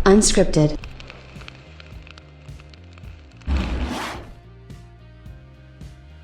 Unscripted.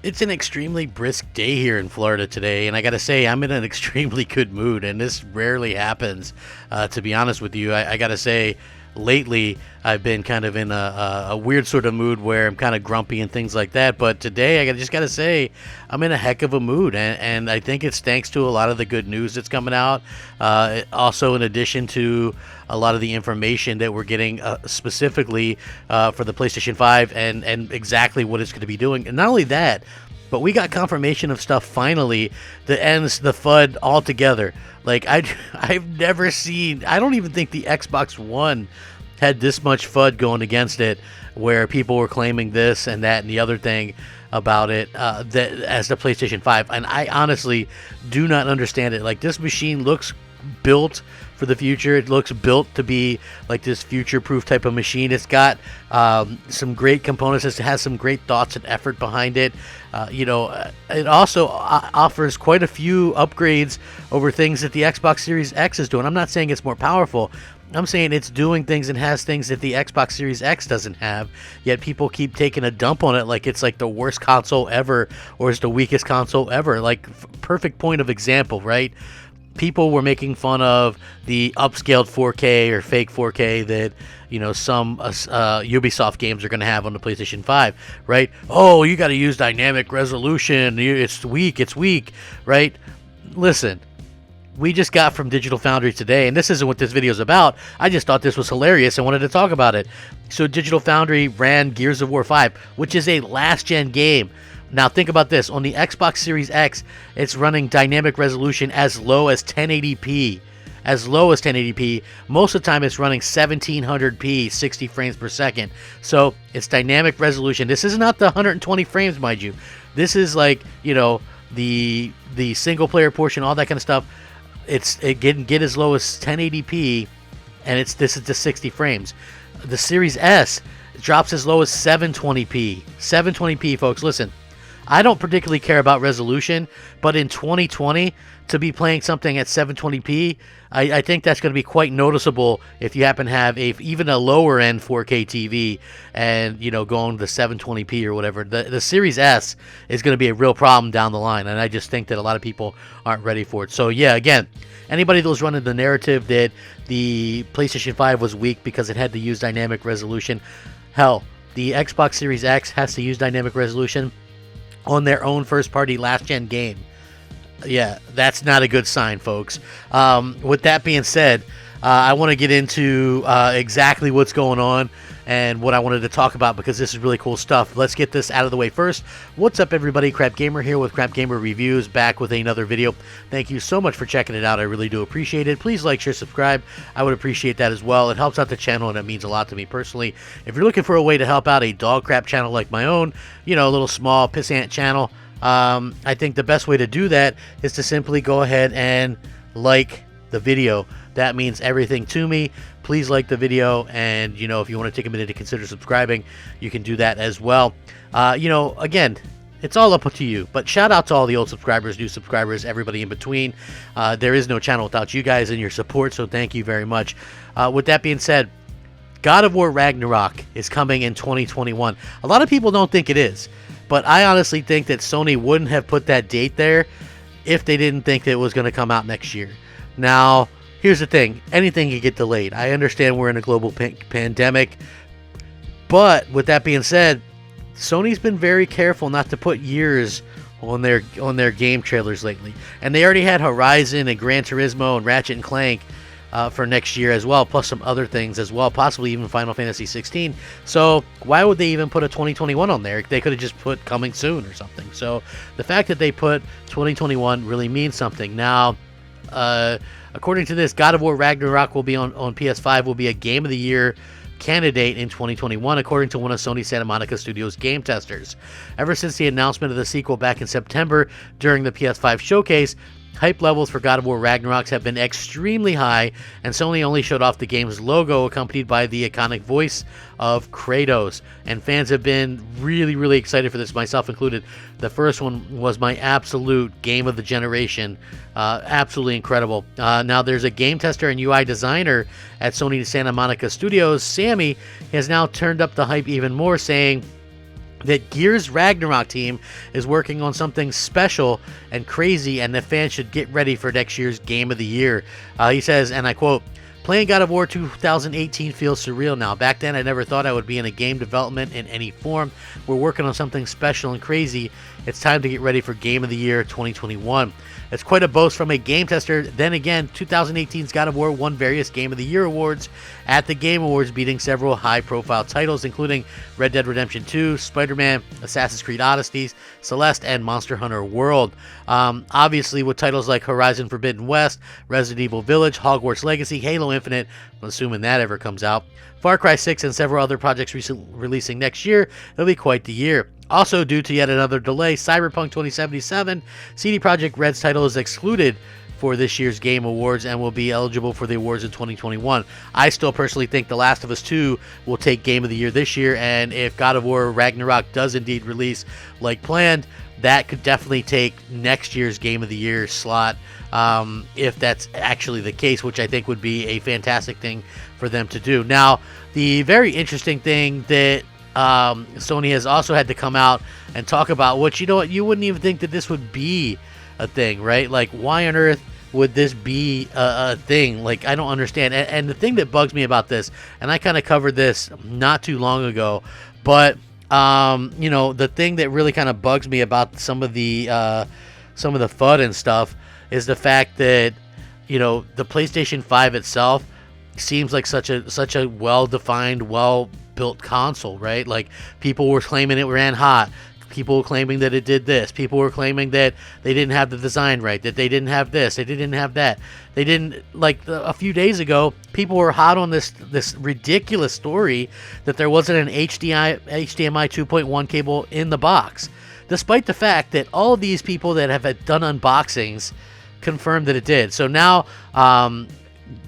It's an extremely brisk day here in Florida today, and I gotta say, I'm in an extremely good mood, and this rarely happens, to be honest with you. I gotta say, lately, I've been kind of in a weird sort of mood where I'm kind of grumpy and things like that, but today, just gotta say, I'm in a heck of a mood, and I think it's thanks to a lot of the good news that's coming out, also in addition to a lot of the information that we're getting specifically for the PlayStation 5 and exactly what it's going to be doing. And not only that, but we got confirmation of stuff finally that ends the FUD altogether. Like, I've never seen, I don't even think the Xbox One had this much FUD going against it, where people were claiming this and that and the other thing about it that as the PlayStation 5. And I honestly do not understand it. Like, this machine looks built for the future. It looks built to be like this future-proof type of machine. It's got some great components. It has some great thoughts and effort behind it. It also offers quite a few upgrades over things that the Xbox Series X is doing. I'm not saying it's more powerful. I'm saying it's doing things and has things that the Xbox Series X doesn't have, yet people keep taking a dump on it like it's like the worst console ever or it's the weakest console ever. Like, perfect point of example, right? People were making fun of the upscaled 4K or fake 4K that, some Ubisoft games are going to have on the PlayStation 5, right? Oh, you got to use dynamic resolution. It's weak, right? Listen, we just got from Digital Foundry today, and this isn't what this video is about. I just thought this was hilarious and wanted to talk about it. So Digital Foundry ran Gears of War 5, which is a last-gen game. Now think about this. On the Xbox Series X, it's running dynamic resolution as low as 1080p. As low as 1080p. Most of the time it's running 1700p, 60 frames per second. So it's dynamic resolution. This is not the 120 frames, mind you. This is like, the single player portion, all that kind of stuff. It can get as low as 1080p, and this is the 60 frames. The Series S drops as low as 720p. 720p, folks. Listen, I don't particularly care about resolution, but in 2020, to be playing something at 720p, I think that's going to be quite noticeable if you happen to have even a lower end 4K TV and, going to 720p or whatever. The Series S is going to be a real problem down the line, and I just think that a lot of people aren't ready for it. So, yeah, again, anybody that was running the narrative that the PlayStation 5 was weak because it had to use dynamic resolution, hell, the Xbox Series X has to use dynamic resolution on their own first-party last-gen game. Yeah, that's not a good sign, folks. With that being said, I want to get into exactly what's going on and what I wanted to talk about, because this is really cool stuff. Let's get this out of the way first. What's up, everybody? Crapgamer here with Crapgamer Reviews, back with another video. Thank you so much for checking it out. I really do appreciate it. Please like, share, subscribe. I would appreciate that as well. It helps out the channel, and it means a lot to me personally. If you're looking for a way to help out a dog crap channel like my own, a little small pissant channel, I think the best way to do that is to simply go ahead and like the video. That means everything to me. Please like the video, and if you want to take a minute to consider subscribing, you can do that as well. Again, it's all up to you, but shout out to all the old subscribers, new subscribers, everybody in between. There is no channel without you guys and your support, so thank you very much. With that being said, God of War Ragnarok is coming in 2021. A lot of people don't think it is, but I honestly think that Sony wouldn't have put that date there if they didn't think that it was going to come out next year. Now, here's the thing. Anything can get delayed. I understand we're in a global pandemic, but with that being said, Sony's been very careful not to put years on their game trailers lately. And they already had Horizon and Gran Turismo and Ratchet and Clank for next year as well, plus some other things as well, possibly even Final Fantasy 16. So why would they even put a 2021 on there? They could have just put coming soon or something. So the fact that they put 2021 really means something. Now, according to this, God of War Ragnarok will be on PS5, will be a Game of the Year candidate in 2021, according to one of Sony Santa Monica Studios game testers. Ever since the announcement of the sequel back in September during the PS5 showcase, Hype levels for God of War Ragnarok have been extremely high, and Sony only showed off the game's logo accompanied by the iconic voice of Kratos. And fans have been really, really excited for this, myself included. The first one was my absolute game of the generation. Absolutely incredible. Now, there's a game tester and UI designer at Sony Santa Monica Studios. Sammy has now turned up the hype even more, saying that Gears Ragnarok team is working on something special and crazy, and the fans should get ready for next year's Game of the Year. He says, and I quote, "Playing God of War 2018 feels surreal now. Back then, I never thought I would be in a game development in any form. We're working on something special and crazy. It's time to get ready for Game of the Year 2021. It's quite a boast from a game tester. Then again, 2018's God of War won various Game of the Year awards at the Game Awards, beating several high-profile titles, including Red Dead Redemption 2, Spider-Man, Assassin's Creed Odyssey, Celeste, and Monster Hunter World. Obviously, with titles like Horizon Forbidden West, Resident Evil Village, Hogwarts Legacy, Halo Infinite, I'm assuming that ever comes out, Far Cry 6, and several other projects releasing next year, it'll be quite the year. Also, due to yet another delay, Cyberpunk 2077, CD Projekt Red's title is excluded for this year's Game Awards and will be eligible for the awards in 2021. I still personally think The Last of Us 2 will take Game of the Year this year, and if God of War Ragnarok does indeed release like planned, that could definitely take next year's Game of the Year slot, if that's actually the case, which I think would be a fantastic thing for them to do. Now, the very interesting thing that Sony has also had to come out and talk about, which, you know what, you wouldn't even think that this would be a thing, right? Like, why on earth would this be a thing? Like, I don't understand. And the thing that bugs me about this, and I kind of covered this not too long ago, but you know, the thing that really kind of bugs me about some of the FUD and stuff is the fact that, you know, the PlayStation 5 itself seems like such a well-defined, well-built console, right? Like, people were claiming it ran hot. People were claiming that it did this. People were claiming that they didn't have the design right, that they didn't have this, they didn't have that. They didn't, like, a few days ago, people were hot on this ridiculous story that there wasn't an HDMI 2.1 cable in the box, despite the fact that all of these people that have done unboxings confirmed that it did. So now,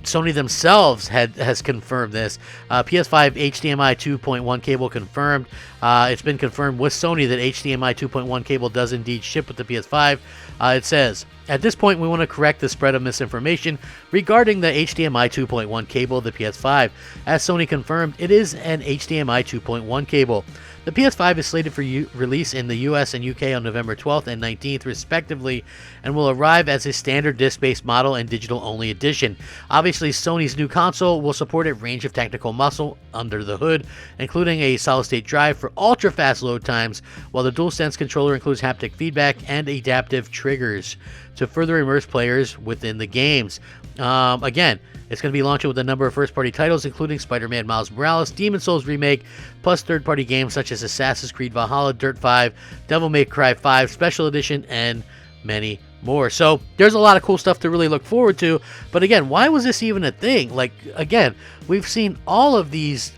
Sony themselves has confirmed this. PS5 HDMI 2.1 cable confirmed. It's been confirmed with Sony that HDMI 2.1 cable does indeed ship with the PS5. It says, at this point, we want to correct the spread of misinformation regarding the HDMI 2.1 cable of the PS5. As Sony confirmed, it is an HDMI 2.1 cable. The PS5 is slated for release in the US and UK on November 12th and 19th, respectively, and will arrive as a standard disc-based model and digital-only edition. Obviously, Sony's new console will support a range of technical muscle under the hood, including a solid-state drive for ultra-fast load times, while the DualSense controller includes haptic feedback and adaptive triggers to further immerse players within the games. Again, it's going to be launching with a number of first-party titles, including Spider-Man Miles Morales, Demon's Souls Remake, plus third-party games such as Assassin's Creed Valhalla, Dirt 5, Devil May Cry 5 Special Edition, and many more. So there's a lot of cool stuff to really look forward to. But again, why was this even a thing? Like, again, we've seen all of these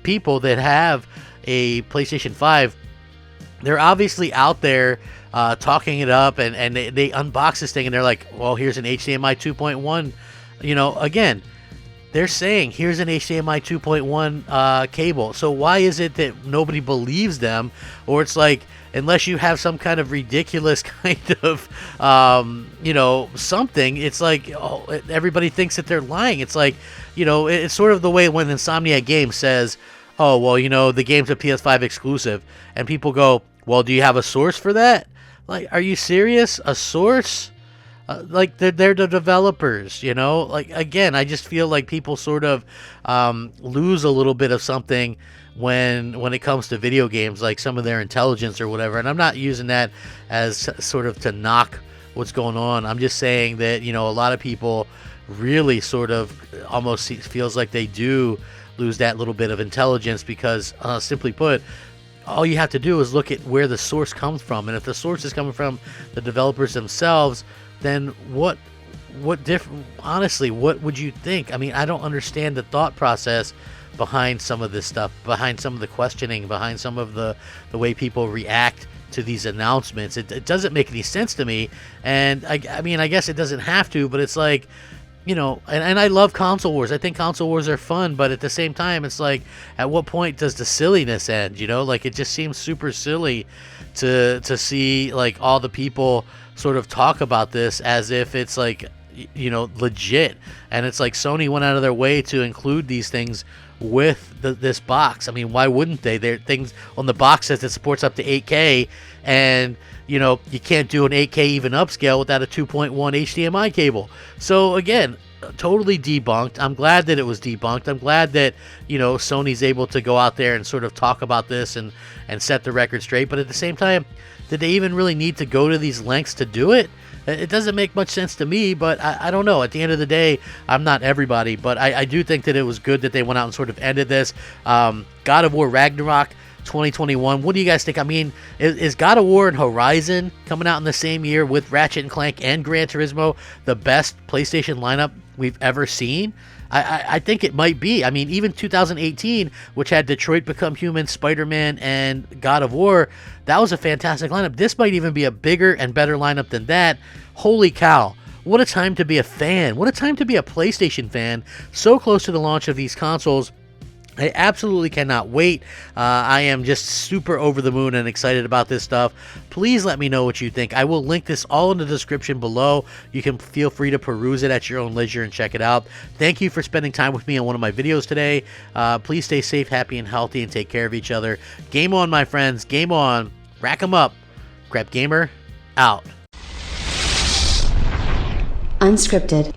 people that have a PlayStation 5. They're obviously out there talking it up, and they unbox this thing, and they're like, well, here's an HDMI 2.1. You know, again, they're saying here's an HDMI 2.1 cable. So why is it that nobody believes them? Or it's like, unless you have some kind of ridiculous kind of, you know, something, it's like, oh, everybody thinks that they're lying. It's like, you know, it's sort of the way when Insomniac Games says, oh, well, you know, the game's a PS5 exclusive. And people go, well, do you have a source for that? Like, are you serious? A source? Like, they're the developers, you know? Like, again, I just feel like people sort of lose a little bit of something when it comes to video games, like some of their intelligence or whatever. And I'm not using that as sort of to knock what's going on. I'm just saying that, you know, a lot of people really sort of almost feels like they do lose that little bit of intelligence because, simply put, all you have to do is look at where the source comes from. And if the source is coming from the developers themselves, then honestly, what would you think? I mean, I don't understand the thought process behind some of this stuff, behind some of the questioning, behind some of the way people react to these announcements. It doesn't make any sense to me, and I mean, I guess it doesn't have to, but it's like, you know, and I love console wars. I think console wars are fun, but at the same time, it's like, at what point does the silliness end? You know, like, it just seems super silly to see like all the people sort of talk about this as if it's like, you know, legit. And it's like Sony went out of their way to include these things with this box. I mean, why wouldn't they? There things on the box says it supports up to 8K, and you know, you can't do an 8K even upscale without a 2.1 HDMI cable. So again, totally debunked. I'm glad that it was debunked. I'm glad that, you know, Sony's able to go out there and sort of talk about this and set the record straight. But at the same time, did they even really need to go to these lengths to do it? It doesn't make much sense to me, but I don't know. At the end of the day, I'm not everybody, but I do think that it was good that they went out and sort of ended this. God of War Ragnarok 2021. What do you guys think? I mean, is God of War and Horizon coming out in the same year with Ratchet and Clank and Gran Turismo the best PlayStation lineup we've ever seen? I think it might be. I mean, even 2018, which had Detroit Become Human, Spider-Man, and God of War, that was a fantastic lineup. This might even be a bigger and better lineup than that. Holy cow. What a time to be a fan. What a time to be a PlayStation fan. So close to the launch of these consoles. I absolutely cannot wait. I am just super over the moon and excited about this stuff. Please let me know what you think. I will link this all in the description below. You can feel free to peruse it at your own leisure and check it out. Thank you for spending time with me on one of my videos today. Please stay safe, happy, and healthy, and take care of each other. Game on, my friends. Game on. Rack 'em up. Crapgamer, out. Unscripted.